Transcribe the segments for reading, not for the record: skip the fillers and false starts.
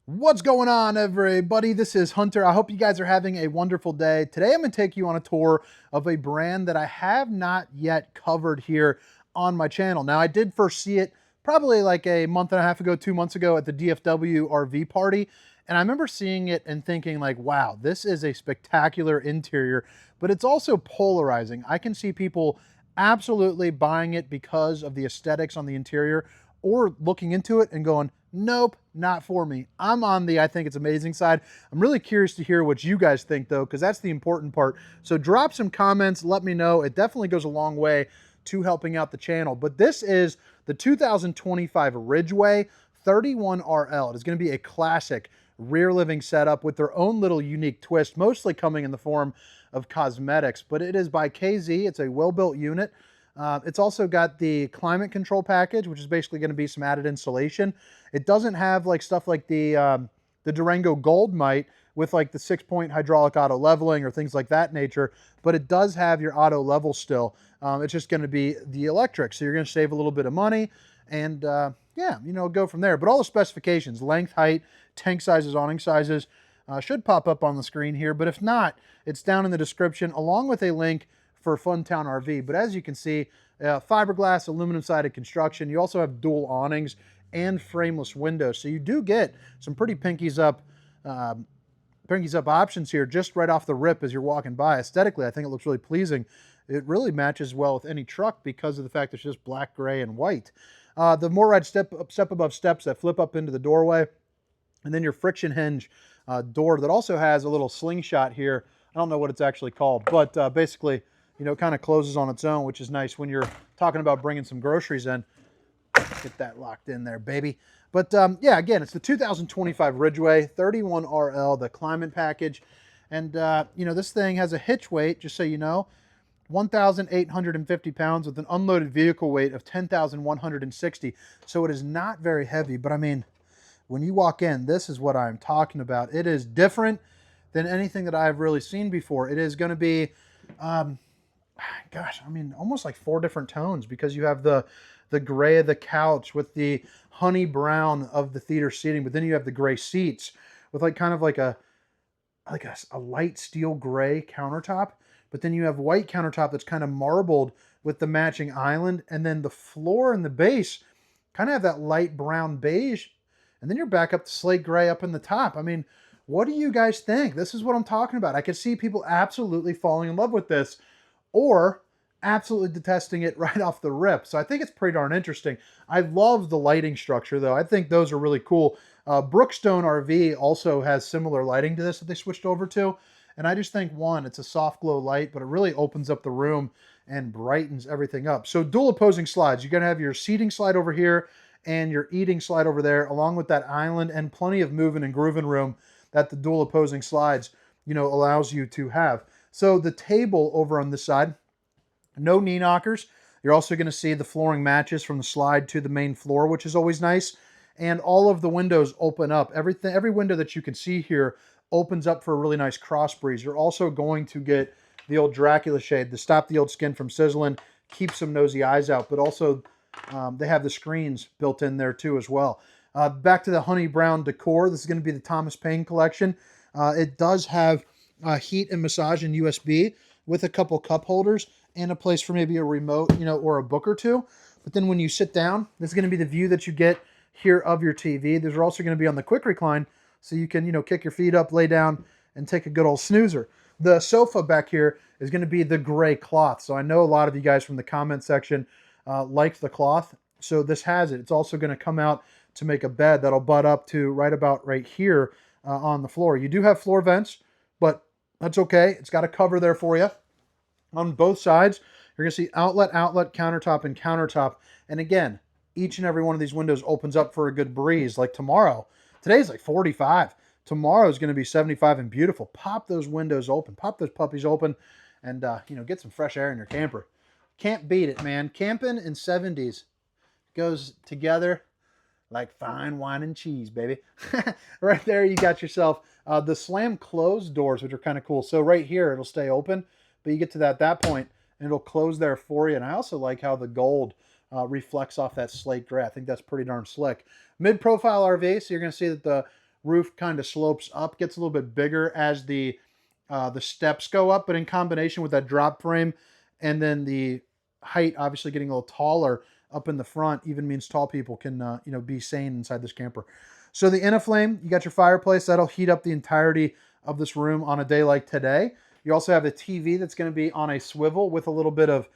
What's going on, everybody? This is Hunter. I hope you guys are having a wonderful day. Today I'm going to take you on a tour of a brand that I have not yet covered here on my channel. Now, I did first see it probably like a month and a half ago, 2 months ago at the DFW RV party, and I remember seeing it and thinking like, wow, this is a spectacular interior, but it's also polarizing. I can see people absolutely buying it because of the aesthetics on the interior, or looking into it and going, nope, not for me. I'm on the I think it's amazing side. I'm really curious to hear what you guys think though, because that's the important part. So drop some comments, let me know. It definitely goes a long way to helping out the channel. But this is the 2025 Ridgeway 31RL. It is going to be a classic rear living setup with their own little unique twist, mostly coming in the form of cosmetics. But it is by KZ. It's a well-built unit. It's also got the climate control package, which is basically going to be some added insulation. It doesn't have like stuff like the Durango Gold might with like the 6-point hydraulic auto leveling or things like that nature, but it does have your auto level still. It's just going to be the electric, so you're going to save a little bit of money and yeah, go from there. But all the specifications, length, height, tank sizes, awning sizes, should pop up on the screen here, but if not, it's down in the description along with a link for Funtown RV. But as you can see, fiberglass, aluminum-sided construction. You also have dual awnings and frameless windows, so you do get some pretty pinkies up options here just right off the rip as you're walking by. Aesthetically, I think it looks really pleasing. It really matches well with any truck because of the fact it's just black, gray, and white. The MORryde step above steps that flip up into the doorway, and then your friction hinge door that also has a little slingshot here. I don't know what it's actually called, but basically, it kind of closes on its own, which is nice when you're talking about bringing some groceries in. Get that locked in there, baby. But yeah, again, it's the 2025 Ridgeway 31RL, the climate package. And, this thing has a hitch weight, just so you know, 1,850 pounds with an unloaded vehicle weight of 10,160. So it is not very heavy, but I mean, when you walk in, this is what I'm talking about. It is different than anything that I've really seen before. It is going to be, gosh, I mean, almost like 4 different tones, because you have the gray of the couch with the honey brown of the theater seating, but then you have the gray seats with like kind of like a light steel gray countertop, but then you have white countertop that's kind of marbled with the matching island, and then the floor and the base kind of have that light brown beige, and then you're back up to slate gray up in the top. I mean, what do you guys think? This is what I'm talking about. I could see people absolutely falling in love with this, or absolutely detesting it right off the rip. So I think it's pretty darn interesting. I love the lighting structure, though. I think those are really cool. Brookstone RV also has similar lighting to this that they switched over to. And I just think, one, it's a soft glow light, but it really opens up the room and brightens everything up. So dual opposing slides. You're going to have your seating slide over here and your eating slide over there, along with that island and plenty of moving and grooving room that the dual opposing slides, allows you to have. So the table over on this side, no knee knockers. You're also going to see the flooring matches from the slide to the main floor, which is always nice. And all of the windows open up. Every window that you can see here opens up for a really nice cross breeze. You're also going to get the old Dracula shade to stop the old skin from sizzling, keep some nosy eyes out, but also they have the screens built in there too as well. Back to the honey brown decor. This is going to be the Thomas Paine collection. It does have heat and massage and USB with a couple cup holders and a place for maybe a remote, or a book or two. But then when you sit down, this is going to be the view that you get here of your TV. These are also going to be on the quick recline, so you can, kick your feet up, lay down, and take a good old snoozer. The sofa back here is going to be the gray cloth. So I know a lot of you guys from the comment section liked the cloth. So this has it. It's also going to come out to make a bed that'll butt up to right about right here on the floor. You do have floor vents, but that's okay. It's got a cover there for you. On both sides, you're going to see outlet, countertop, and countertop. And again, each and every one of these windows opens up for a good breeze. Like tomorrow, today's like 45. Tomorrow is going to be 75 and beautiful. Pop those windows open. Pop those puppies open and, get some fresh air in your camper. Can't beat it, man. Camping in 70s goes together like fine wine and cheese, baby. Right there, you got yourself the slam closed doors, which are kind of cool. So right here, it'll stay open, but you get to that point, and it'll close there for you. And I also like how the gold reflects off that slate gray. I think that's pretty darn slick. Mid-profile RV, so you're going to see that the roof kind of slopes up, gets a little bit bigger as the steps go up, but in combination with that drop frame and then the height obviously getting a little taller up in the front even means tall people can be sane inside this camper. So the Innaflame, you got your fireplace that'll heat up the entirety of this room on a day like today. You also have the TV that's going to be on a swivel with a little bit of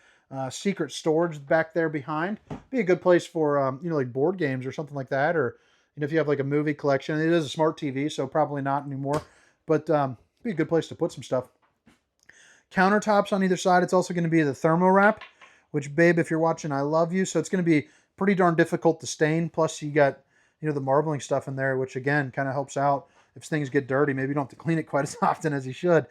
secret storage back there behind. Be a good place for like board games or something like that, or if you have like a movie collection. It is a smart TV, so probably not anymore, but be a good place to put some stuff. Countertops on either side. It's also going to be the thermo wrap, which, babe, if you're watching, I love you. So it's going to be pretty darn difficult to stain. Plus you got the marbling stuff in there, which again kind of helps out if things get dirty. Maybe you don't have to clean it quite as often as you should.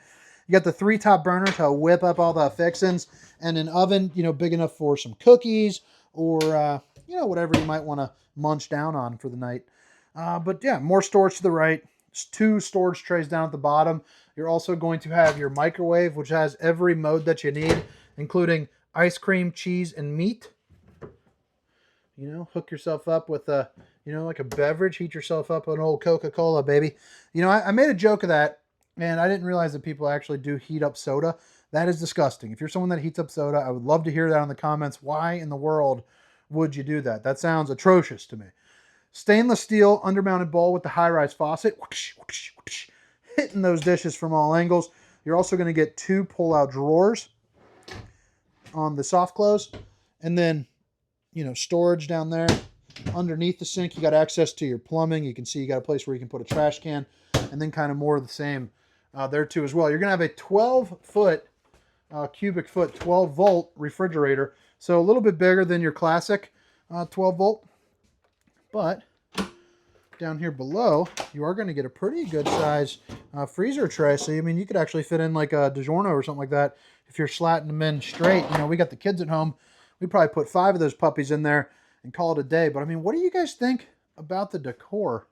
You got the 3 top burners to whip up all the fixings, and an oven, big enough for some cookies or, whatever you might want to munch down on for the night. But yeah, more storage to the right. 2 storage trays down at the bottom. You're also going to have your microwave, which has every mode that you need, including ice cream, cheese, and meat. Hook yourself up with a, like a beverage. Heat yourself up an old Coca-Cola, baby. I made a joke of that. Man, I didn't realize that people actually do heat up soda. That is disgusting. If you're someone that heats up soda, I would love to hear that in the comments. Why in the world would you do that? That sounds atrocious to me. Stainless steel undermounted bowl with the high-rise faucet. Whoosh, whoosh, whoosh, hitting those dishes from all angles. You're also going to get 2 pull-out drawers on the soft close. And then, storage down there. Underneath the sink, you got access to your plumbing. You can see you got a place where you can put a trash can. And then kind of more of the same there too as well. You're going to have a 12-foot, cubic foot, 12-volt refrigerator. So a little bit bigger than your classic 12-volt. But down here below, you are going to get a pretty good size freezer tray. So, you could actually fit in like a DiGiorno or something like that if you're slatting them in straight. We got the kids at home. We'd probably put 5 of those puppies in there and call it a day. But, what do you guys think about the decor?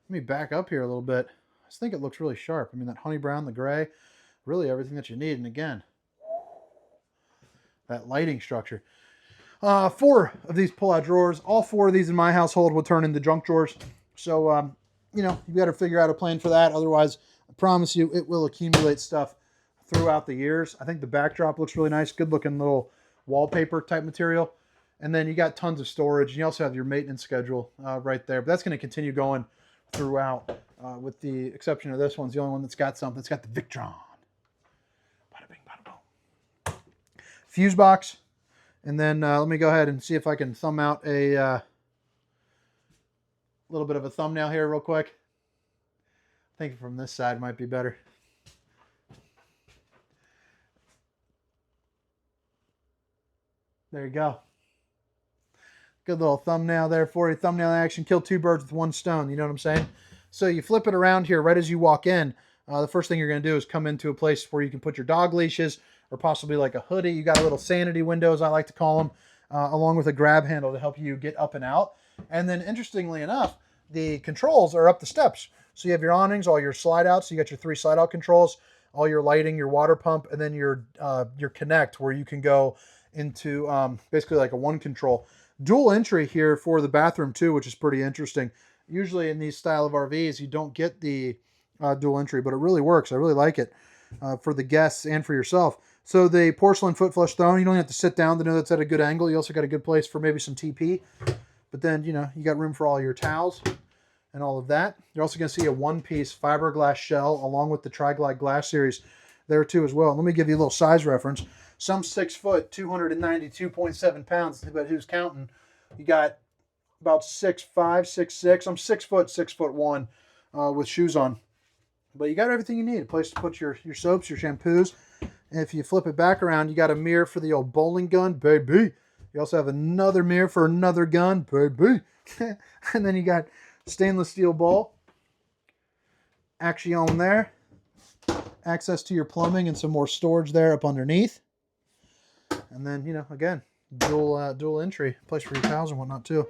Let me back up here a little bit. I just think it looks really sharp. That honey brown, the gray, really everything that you need. And again, that lighting structure. 4 of these pull-out drawers. All 4 of these in my household would turn into junk drawers. So, you got to figure out a plan for that. Otherwise, I promise you, it will accumulate stuff throughout the years. I think the backdrop looks really nice. Good-looking little wallpaper type material. And then you got tons of storage. And you also have your maintenance schedule right there. But that's going to continue going throughout, with the exception of this one's the only one that's got something. It's got the Victron. Bada bing, bada boom. Fuse box. And then let me go ahead and see if I can thumb out a little bit of a thumbnail here real quick. I think from this side might be better. There you go. Good little thumbnail there for you. Thumbnail action. Kill 2 birds with 1 stone. You know what I'm saying? So you flip it around here right as you walk in. The first thing you're going to do is come into a place where you can put your dog leashes or possibly like a hoodie. You got a little sanity windows, I like to call them, along with a grab handle to help you get up and out. And then interestingly enough, the controls are up the steps. So you have your awnings, all your slide outs. So you got your 3 slide out controls, all your lighting, your water pump, and then your connect where you can go into basically like a 1 control. Dual entry here for the bathroom too, which is pretty interesting. Usually in these style of RVs, you don't get the dual entry, but it really works. I really like it for the guests and for yourself. So the porcelain foot flush throne, you don't have to sit down to know that's at a good angle. You also got a good place for maybe some TP. But then, you got room for all your towels and all of that. You're also going to see a 1-piece fiberglass shell along with the Tri-Glide glass series there too as well. Let me give you a little size reference. Some 6 foot, 292.7 pounds, but who's counting? You got about 6'5", 6'6". I'm 6 foot, 6'1", with shoes on. But you got everything you need. A place to put your soaps, your shampoos. And if you flip it back around, you got a mirror for the old bowling gun, baby. You also have another mirror for another gun, baby. And then you got stainless steel bowl. Action there. Access to your plumbing and some more storage there up underneath. And then, again, dual entry. Place for your towels and whatnot too.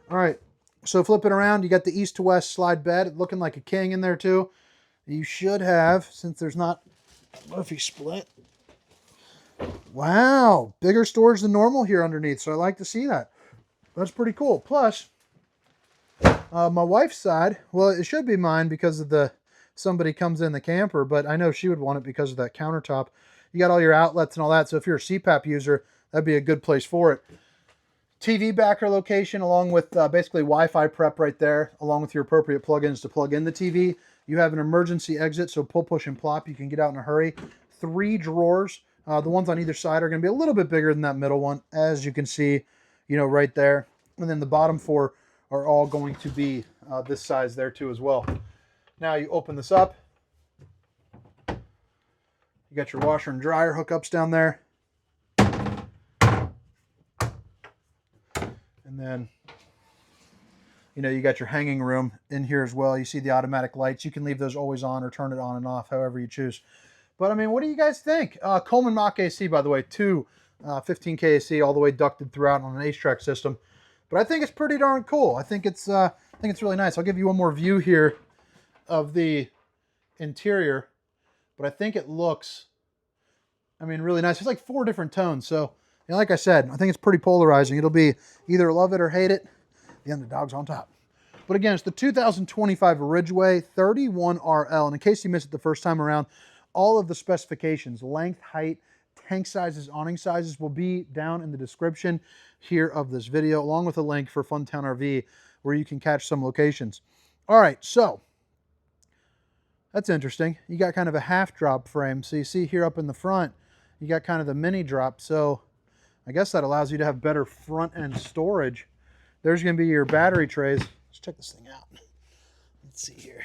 All right. So flip it around. You got the east to west slide bed looking like a king in there too. You should have, since there's not Murphy split. Wow. Bigger storage than normal here underneath. So I like to see that. That's pretty cool. Plus, My wife's side, well, it should be mine because of the somebody comes in the camper, but I know she would want it because of that countertop. You got all your outlets and all that, so if you're a CPAP user, that'd be a good place for it. TV backer location along with basically Wi-Fi prep right there, along with your appropriate plugins to plug in the TV. You have an emergency exit, so pull, push, and plop. You can get out in a hurry. 3 drawers. The ones on either side are going to be a little bit bigger than that middle one, as you can see, you know, right there. And then the bottom 4 are all going to be this size there too as well. Now you open this up. You got your washer and dryer hookups down there. And then, you know, you got your hanging room in here as well. You see the automatic lights. You can leave those always on or turn it on and off, however you choose. But, I mean, what do you guys think? Coleman Mach AC, by the way, 2 15K AC all the way ducted throughout on an H-Track system. But I think it's pretty darn cool. I think it's really nice. I'll give you one more view here of the interior. But I think it looks, I mean, really nice. It's like 4 different tones. So, you know, like I said, I think it's pretty polarizing. It'll be either love it or hate it. The underdog's on top. But again, it's the 2025 Ridgeway 31RL. And in case you missed it the first time around, all of the specifications, length, height, tank sizes, awning sizes will be down in the description here of this video, along with a link for Funtown RV where you can catch some locations. All right, so that's interesting. You got kind of a half drop frame. So you see here up in the front, you got kind of the mini drop. So I guess that allows you to have better front end storage. There's going to be your battery trays. Let's check this thing out. Let's see here.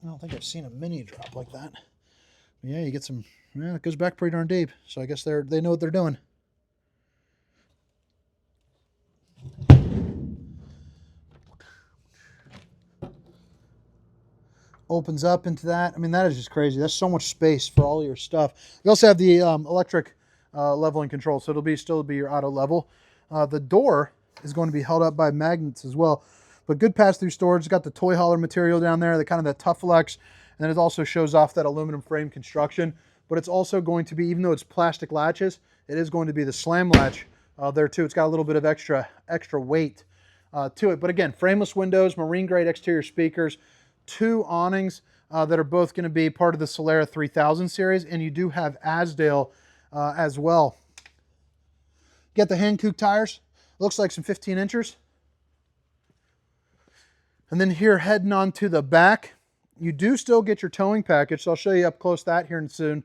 I don't think I've seen a mini drop like that. But yeah, you get some, yeah, it goes back pretty darn deep. So I guess they know what they're doing. Opens up into that. I mean, that is just crazy. That's so much space for all your stuff. You also have the electric leveling control, so it'll still be your auto level. The door is going to be held up by magnets as well, but good pass-through storage. It's got the toy hauler material down there, the kind of that tough flex, and then it also shows off that aluminum frame construction. But it's also going to be, even though it's plastic latches, it is going to be the slam latch there too. It's got a little bit of extra weight to it. But again, frameless windows, marine grade exterior speakers, 2 awnings that are both going to be part of the Solera 3000 series, and you do have Asdale as well. Get the Hankook tires. Looks like some 15 inchers. And then here, heading on to the back, you do still get your towing package, so I'll show you up close that here soon.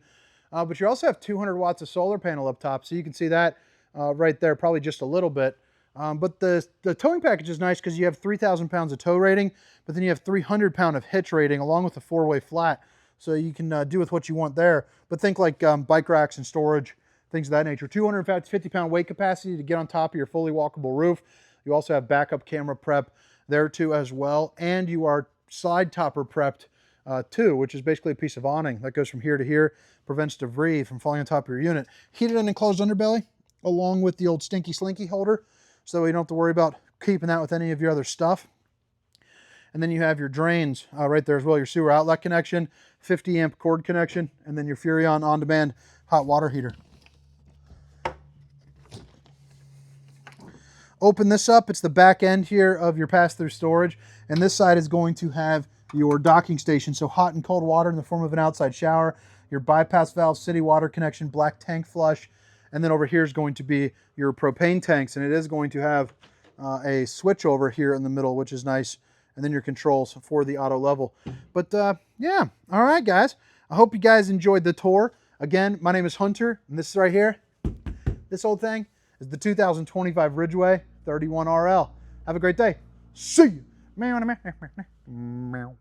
But you also have 200 watts of solar panel up top, so you can see that right there, probably just a little bit. But the towing package is nice because you have 3,000 pounds of tow rating, but then you have 300 pound of hitch rating along with a 4-way flat. So you can do with what you want there. But think like bike racks and storage, things of that nature. 250 pound weight capacity to get on top of your fully walkable roof. You also have backup camera prep there too as well. And you are side topper prepped too, which is basically a piece of awning that goes from here to here, prevents debris from falling on top of your unit. Heated and enclosed underbelly along with the old stinky slinky holder, so you don't have to worry about keeping that with any of your other stuff. And then you have your drains right there as well, your sewer outlet connection, 50 amp cord connection, and then your Furrion on-demand hot water heater. Open this up, it's the back end here of your pass-through storage, and this side is going to have your docking station, so hot and cold water in the form of an outside shower, your bypass valve, city water connection, black tank flush, and then over here is going to be your propane tanks, and it is going to have a switch over here in the middle, which is nice, and then your controls for the auto level. But yeah, all right, guys. I hope you guys enjoyed the tour. Again, my name is Hunter, and this is right here. This old thing is the 2025 Ridgeway 31RL. Have a great day. See you. Meow.